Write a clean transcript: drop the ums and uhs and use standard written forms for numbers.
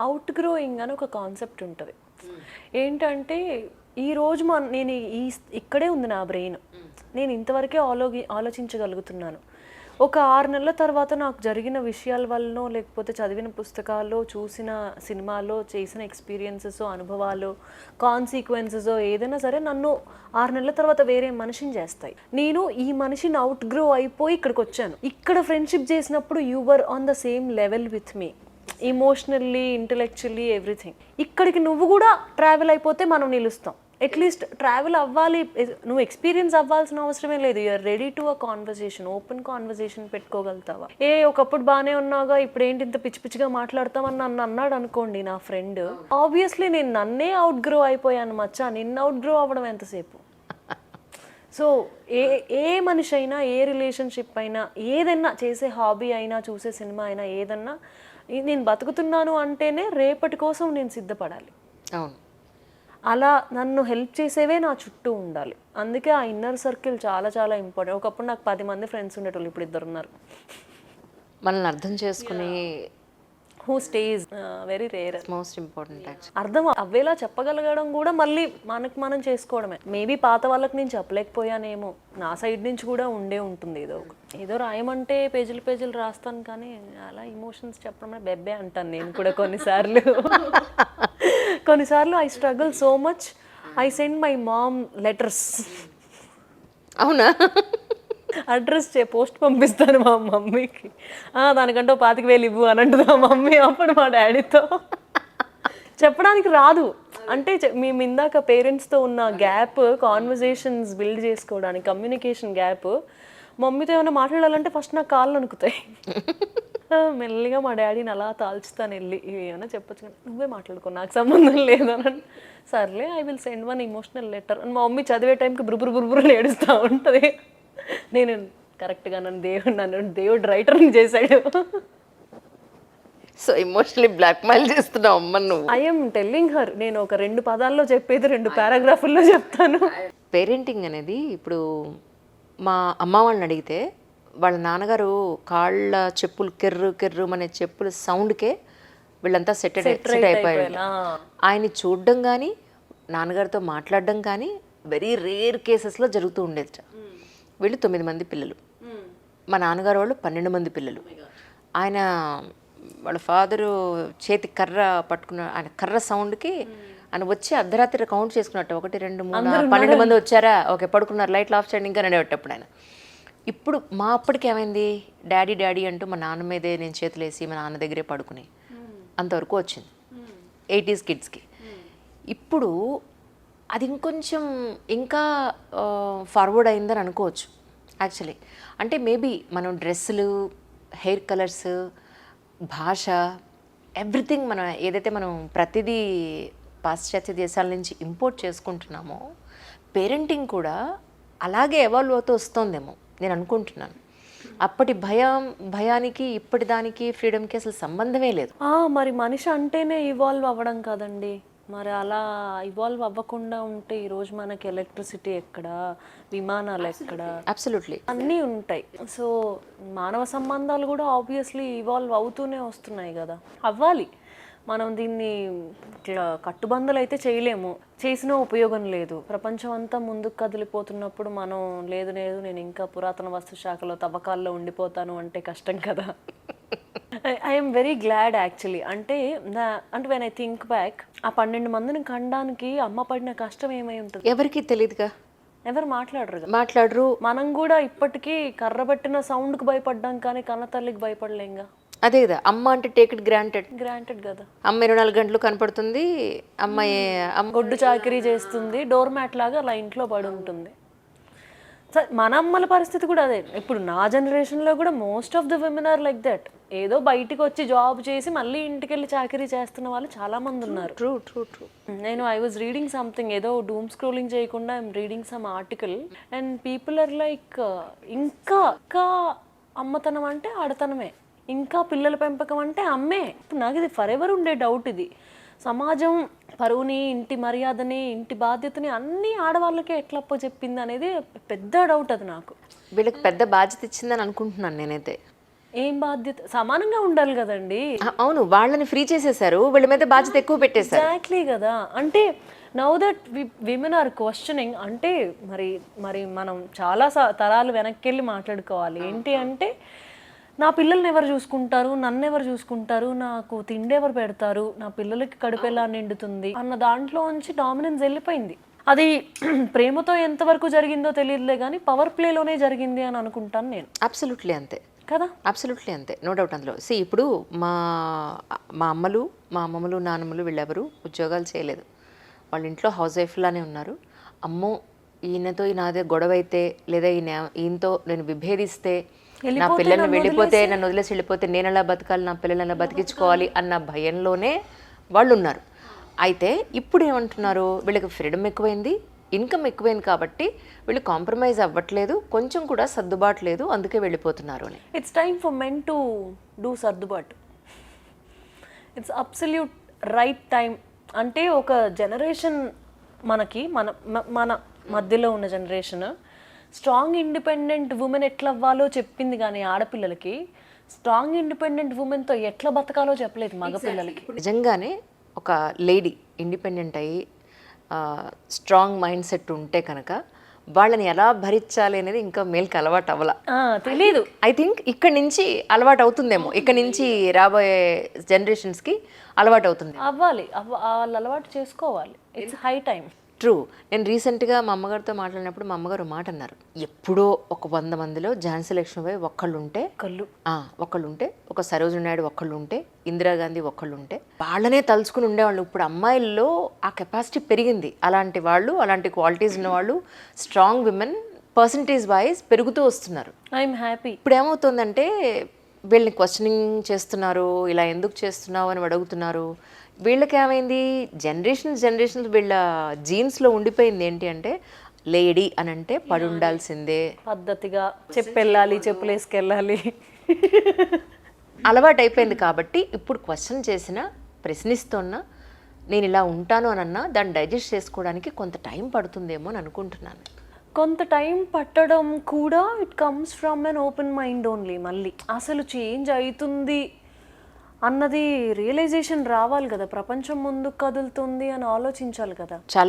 Out growing అని ఒక concept ఉంటుంది. ఏంటంటే ఈరోజు నేను ఇక్కడే ఉంది నా బ్రెయిన్. నేను ఇంతవరకే ఆలోచించగలుగుతున్నాను. ఒక 6 నెలల తర్వాత నాకు జరిగిన విషయాల వల్లనో, లేకపోతే చదివిన పుస్తకాల్లో, చూసిన సినిమాలో, చేసిన ఎక్స్పీరియన్సెస్, అనుభవాలు, కాన్సిక్వెన్సెస్ ఏదైనా సరే నన్ను 6 నెలల తర్వాత వేరే మనిషిని చేస్తాయి. నేను ఈ మనిషిని అవుట్ గ్రో అయిపోయి ఇక్కడికి వచ్చాను. ఇక్కడ ఫ్రెండ్షిప్ చేసినప్పుడు you were on the same level with me, emotionally, intellectually, everything. ఇక్కడికి నువ్వు కూడా ట్రావెల్ అయిపోతే మనం నిలుస్తాం. అట్లీస్ట్ ట్రావెల్ అవ్వాలి, నువ్వు ఎక్స్పీరియన్స్ అవ్వాల్సిన అవసరమే లేదు. You're ready to a conversation, open conversation పెట్టుకోగలుగుతావా? ఒకప్పుడు బాగానే ఉన్నాగా, ఇప్పుడు ఏంటి ఇంత పిచ్చి పిచ్చిగా మాట్లాడతామని నన్ను అన్నాడు అనుకోండి నా ఫ్రెండ్, ఆబ్వియస్లీ నేను నన్నే అవుట్ గ్రో అయిపోయాను మచ్చా, నిన్ను అవుట్ గ్రో అవ్వడం ఎంతసేపు? సో ఏ మనిషి అయినా, ఏ రిలేషన్షిప్ అయినా, ఏదైనా చేసే హాబీ అయినా, చూసే సినిమా అయినా, ఏదన్నా నేను బతుకుతున్నాను అంటేనే రేపటి కోసం నేను సిద్ధపడాలి. అవును, అలా నన్ను హెల్ప్ చేసేవే నా చుట్టూ ఉండాలి. అందుకే ఆ ఇన్నర్ సర్కిల్ చాలా చాలా ఇంపార్టెంట్. ఒకప్పుడు నాకు 10 మంది ఫ్రెండ్స్ ఉండేటోళ్ళు, ఇప్పుడు 2 ఉన్నారు. మనల్ని అర్థం చేసుకుని who stage very rare. Most important actually. అర్థం అవ్వేలా చెప్పగలగడం కూడా మళ్ళీ మనకు మనం చేసుకోవడమే. మేబీ పాత వాళ్ళకి నేను చెప్పలేకపోయానేమో, నా సైడ్ నుంచి కూడా ఉంటుంది. ఏదో రాయమంటే పేజీలు పేజీలు రాస్తాను, కానీ అలా ఇమోషన్స్ చెప్పడమే బెబ్బే అంటాను నేను కూడా కొన్నిసార్లు. కొన్నిసార్లు I struggle so much, I send my mom letters. అవునా? అడ్రస్ పోస్ట్ పంపిస్తాను మా మమ్మీకి. దానికంటే 25,000 ఇవ్వు అని అంటుంది మా మమ్మీ. అప్పుడు మా డాడీతో చెప్పడానికి రాదు. అంటే మేము ఇందాక పేరెంట్స్తో ఉన్న గ్యాప్, కాన్వర్జేషన్స్ బిల్డ్ చేసుకోవడానికి, కమ్యూనికేషన్ గ్యాప్, మమ్మీతో ఏమైనా మాట్లాడాలంటే ఫస్ట్ నాకు కాళ్ళు వణుకుతాయి. మెల్లిగా మా డాడీని అలా తాల్చుతాను వెళ్ళి, ఏమైనా చెప్పొచ్చు కానీ నువ్వే మాట్లాడుకో, నాకు సంబంధం లేదని. సర్లే, I will send one emotional letter అని మా మమ్మీ చదివే టైంకి బురుబురు ఏడుస్తూ ఉంటుంది. నేను కరెక్ట్గా నన్ను దేవుడు రైటర్ని చేశాడు. సో ఎమోషనలీ బ్లాక్మెయిల్ చేస్తున్నావు అమ్మ నువ్వు. ఐఎమ్ టెల్లింగ్ హర్, నేను ఒక 2 పదాల్లో చెప్పేది 2 పారాగ్రాఫుల్లో చెప్తాను. పేరెంటింగ్ అనేది, ఇప్పుడు మా అమ్మ వాళ్ళని అడిగితే వాళ్ళ నాన్నగారు కాళ్ళ చెప్పులు కెర్రు అనే చెప్పుల సౌండ్కే వీళ్ళంతా సెట్ అయిపోయారు. ఆయన్ని చూడడం కానీ, నాన్నగారితో మాట్లాడడం కానీ వెరీ రేర్ కేసెస్లో జరుగుతూ ఉండేది. వీళ్ళు 9 మంది పిల్లలు, మా నాన్నగారు వాళ్ళు 12 మంది పిల్లలు. వాళ్ళ ఫాదరు చేతి కర్ర పట్టుకున్న, ఆయన కర్ర సౌండ్కి ఆయన వచ్చి అర్ధరాత్రి కౌంట్ చేసుకున్నట్టు 1 2 3 12 మంది వచ్చారా, ఓకే పడుకున్నారు, లైట్లు ఆఫ్ చేయండి ఇంకా అనేటప్పుడు ఆయన. ఇప్పుడు మా అప్పటికి ఏమైంది, డాడీ అంటూ మా నాన్న మీదే నేను చేతులేసి మా నాన్న దగ్గరే పడుకుని అంతవరకు వచ్చింది 80s కిడ్స్కి. ఇప్పుడు అది ఇంకొంచెం ఇంకా ఫార్వర్డ్ అయిందని అనుకోవచ్చు యాక్చువల్లీ. అంటే మేబీ మనం డ్రెస్సులు, హెయిర్ కలర్స్, భాష, ఎవ్రీథింగ్ మనం ఏదైతే మనం ప్రతిదీ పాశ్చాత్య దేశాల నుంచి ఇంపోర్ట్ చేసుకుంటున్నామో, పేరెంటింగ్ కూడా అలాగే ఎవాల్వ్ అవుతూ వస్తుందేమో నేను అనుకుంటున్నాను. అప్పటి భయానికి ఇప్పటి దానికి, ఫ్రీడమ్కి అసలు సంబంధమే లేదు. మరి మనిషి అంటేనే ఇవాల్వ్ అవ్వడం కదండి. మరి అలా ఇవాల్వ్ అవ్వకుండా ఉంటే ఈరోజు మనకి ఎలక్ట్రిసిటీ ఎక్కడ, విమానాలు ఎక్కడ, అబ్సల్యూట్లీ అన్నీ ఉంటాయి. సో మానవ సంబంధాలు కూడా ఆబ్వియస్లీ ఇవాల్వ్ అవుతూనే వస్తున్నాయి కదా, అవ్వాలి. మనం దీన్ని ఇట్లా కట్టుబందులు అయితే చేయలేము, చేసినా ఉపయోగం లేదు. ప్రపంచం అంతా ముందుకు కదిలిపోతున్నప్పుడు మనం లేదు నేను ఇంకా పురాతన వస్తు శాఖలో తవ్వకాల్లో ఉండిపోతాను అంటే కష్టం కదా. I'm very glad actually. అంటే వెన్ ఐ థింక్ బ్యాక్, ఆ 12 మందిని కనడానికి అమ్మ పడిన కష్టం ఏమై ఉంటుంది ఎవరికి తెలియదుగా, ఎవరు మాట్లాడరు. మనం కూడా ఇప్పటికీ కర్రబెట్టిన సౌండ్కి భయపడ్డాం, కానీ కన్న తల్లికి భయపడలేంగా. అదే కదా, అమ్మ అంటే టేక్ ఇట్ గ్రాంటెడ్ కదా. అమ్మ 24 గంటలు కనపడుతుంది, అమ్మ గొడ్డు చాకరీ చేస్తుంది, డోర్ మ్యాట్ లాగా అలా ఇంట్లో పడి ఉంటుంది. మన అమ్మల పరిస్థితి కూడా అదే. ఇప్పుడు నా జనరేషన్లో కూడా most of the women are like that. ఏదో బయటికి వచ్చి జాబ్ చేసి మళ్ళీ ఇంటికి వెళ్ళి చాకరీ చేస్తున్న వాళ్ళు చాలా మంది ఉన్నారు. ట్రూ. నేను ఐ వాజ్ రీడింగ్ సంథింగ్, ఏదో డూమ్ స్క్రోలింగ్ చేయకుండా I'm reading some article, and people are like, ఇంకా అమ్మతనం అంటే ఆడతనమే, ఇంకా పిల్లల పెంపకం అంటే అమ్మే. ఇప్పుడు నాకు ఇది ఫర్ ఎవర్ ఉండే డౌట్. ఇది సమాజం పరువుని, ఇంటి మర్యాదని, ఇంటి బాధ్యతని అన్నీ ఆడవాళ్ళకే ఎట్లా చెప్పింది అనేది పెద్ద డౌట్ అది నాకు. వీళ్ళకి పెద్ద బాధ్యత ఇచ్చిందని అనుకుంటున్నాను నేనైతే. ఏం బాధ్యత, సమానంగా ఉండాలి కదండి. అవును, వాళ్ళని ఫ్రీ చేసేసారు, వీళ్ళ మీద బాధ్యత ఎక్కువ పెట్టేశారు. ఎగ్జాక్ట్లీ కదా. అంటే now that women are questioning, అంటే మరి మరి మనం చాలా తరాలు వెనక్కి వెళ్ళి మాట్లాడుకోవాలి. ఏంటి అంటే నా పిల్లల్ని ఎవరు చూసుకుంటారు, నన్ను ఎవరు చూసుకుంటారు, నాకు తిండి ఎవరు పెడతారు, నా పిల్లలకి కడుపు ఎలా నిండుతుంది అన్న దాంట్లో నుంచి డామినెన్స్ వెళ్ళిపోయింది. అది ప్రేమతో ఎంతవరకు జరిగిందో తెలియదులే కానీ పవర్ ప్లేలోనే జరిగింది అని అనుకుంటాను నేను. అబ్సల్యూట్లీ అంతే కదా. అబ్సల్యూట్లీ అంతే, నో డౌట్ అందులో. ఇప్పుడు మా మా అమ్మలు, మా అమ్మమ్మలు, నాన్నమ్మలు వీళ్ళెవరు ఉద్యోగాలు చేయలేదు, వాళ్ళ ఇంట్లో హౌస్ వైఫ్లానే ఉన్నారు. అమ్మో ఈయనతో నాదే గొడవ అయితే, లేదా ఈయనతో నేను విభేదిస్తే, నా పిల్లల్ని వెళ్ళిపోతే, నన్ను వదిలేసి వెళ్ళిపోతే నేను ఎలా బతకాలి, నా పిల్లల్ని ఎలా బతికించుకోవాలి అన్న భయంలోనే వాళ్ళు ఉన్నారు. అయితే ఇప్పుడు ఏమంటున్నారు, వీళ్ళకి ఫ్రీడమ్ ఎక్కువైంది, ఇన్కమ్ ఎక్కువైంది కాబట్టి వీళ్ళు కాంప్రమైజ్ అవ్వట్లేదు, కొంచెం కూడా సర్దుబాటు లేదు, అందుకే వెళ్ళిపోతున్నారు అని. It's time for men to do సర్దుబాటు. It's absolute right time. అంటే ఒక జనరేషన్ మనకి మన మధ్యలో ఉన్న జనరేషన్ స్ట్రాంగ్ ఇండిపెండెంట్ ఉమెన్ ఎట్లా అవ్వాలో చెప్పింది, కానీ ఆడపిల్లలకి స్ట్రాంగ్ ఇండిపెండెంట్ ఉమెన్తో ఎట్లా బతకాలో చెప్పలేదు మగపిల్లలకి. నిజంగానే ఒక లేడీ ఇండిపెండెంట్ అయ్యి స్ట్రాంగ్ మైండ్ సెట్ ఉంటే కనుక వాళ్ళని ఎలా భరించాలి అనేది ఇంకా మేల్కి అలవాటు అవ్వాల తెలీదు. ఐ థింక్ ఇక్కడ నుంచి అలవాటు అవుతుందేమో, ఇక్కడ నుంచి రాబోయే జనరేషన్స్కి అలవాటు అవుతుంది. అవ్వాలి, వాళ్ళు అలవాటు చేసుకోవాలి. It's high time. ట్రూ. నేను రీసెంట్గా మా అమ్మగారితో మాట్లాడినప్పుడు మా అమ్మగారు మాట అన్నారు, ఎప్పుడో ఒక 100 మందిలో ఝాన్సీ లక్ష్మీబాయి ఒక్కళ్ళుంటే, ఒక్కళ్ళుంటే, ఒక సరోజినీ నాయుడు ఒక్కళ్ళుంటే, ఇందిరాగాంధీ ఒక్కళ్ళుంటే వాళ్ళనే తలుచుకుని ఉండేవాళ్ళు. ఇప్పుడు అమ్మాయిల్లో ఆ కెపాసిటీ పెరిగింది. అలాంటి వాళ్ళు, అలాంటి క్వాలిటీస్ ఉన్న వాళ్ళు, స్ట్రాంగ్ విమెన్ పర్సంటేజ్ వైజ్ పెరుగుతూ వస్తున్నారు. I'm happy. ఇప్పుడు ఏమవుతుందంటే వీళ్ళని క్వశ్చనింగ్ చేస్తున్నారు, ఇలా ఎందుకు చేస్తున్నావు అని అడుగుతున్నారు. వీళ్ళకి ఏమైంది, జనరేషన్స్ వీళ్ళ జీన్స్లో ఉండిపోయింది ఏంటి అంటే, లేడీ అని అంటే పడి ఉండాల్సిందే, పద్ధతిగా చెప్పెళ్ళాలి, చెప్పులేసుకెళ్ళాలి, అలవాటు అయిపోయింది. కాబట్టి ఇప్పుడు క్వశ్చన్ చేసినా, ప్రశ్నిస్తున్నా, నేను ఇలా ఉంటాను అని అన్నా దాన్ని డైజెస్ట్ చేసుకోవడానికి కొంత టైం పడుతుందేమో అని అనుకుంటున్నాను. కొంత టైం పట్టడం కూడా it comes from an open mind only. మళ్ళీ అసలు చేంజ్ అవుతుంది అన్నది రియలైజేషన్ రావాలి కదా, ప్రపంచం ముందుకు కదులుతుంది అని ఆలోచించాలి కదా. చాలా